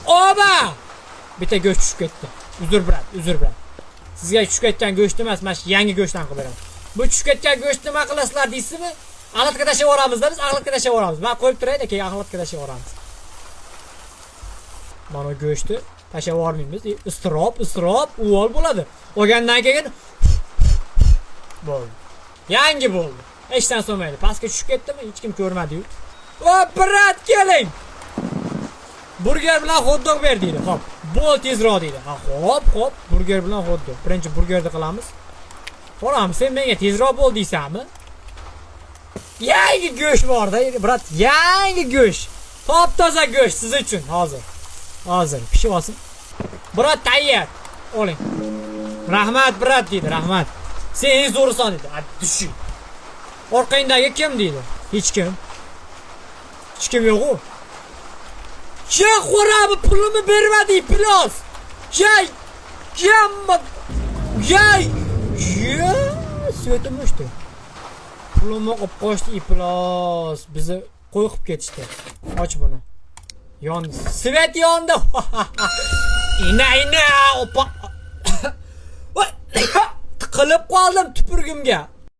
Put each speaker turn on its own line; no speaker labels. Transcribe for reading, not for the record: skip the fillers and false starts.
Oba! Bitta go'sht tushib ketdi. Uzr brat. Sizga tushib ketgan go'sht emas, men yangi go'shtdan qilib beraman. Bu tushib ketgan go'shtni nima qilasizlar deysizmi? Axlatga tashlab yuboramiz-da, biz axlatga tashlab yuboramiz. Men qo'yib turaylik, keyin axlatga tashlab yuboramiz. Mana go'shtni tashlab yubormaymiz. Isrob, uvol bo'ladi. Olgandan keyin bo'ldi. Yangi bo'ldi. Hech narsa bo'lmaydi. Pastga tushib ketdimi? Hech kim ko'rmadi-yu. O, brat, keling. Burger bilan hot-dog ber deydi. Xo'p, bo'l tezroq deydi. Ha, xo'p, burger bilan hot-dog. Birinchi burgerni qilamiz. Xo'ram, sen menga tezroq bo'l deysanmi? Yangi go'sht bor-da, brat, yangi go'sht. Top-toza go'sht siz uchun hozir pishib olsin. Brat, tayyor. Oling. Rahmat, brat deydi, rahmat. Sen eng zo'risan deydi. Ha, tushing. Orqangdagi kim deydi? Hech kim. Hech kim yo'q-ku. Şey xorabı pulumu bermedi plus. Söylemişti. Pulumu qo'yishdi plus. Bizi qo'yib ketishdi. Aç bunu. Yondi. Svet yondi. Ina opa. Tiqilib qoldim tupurgimga.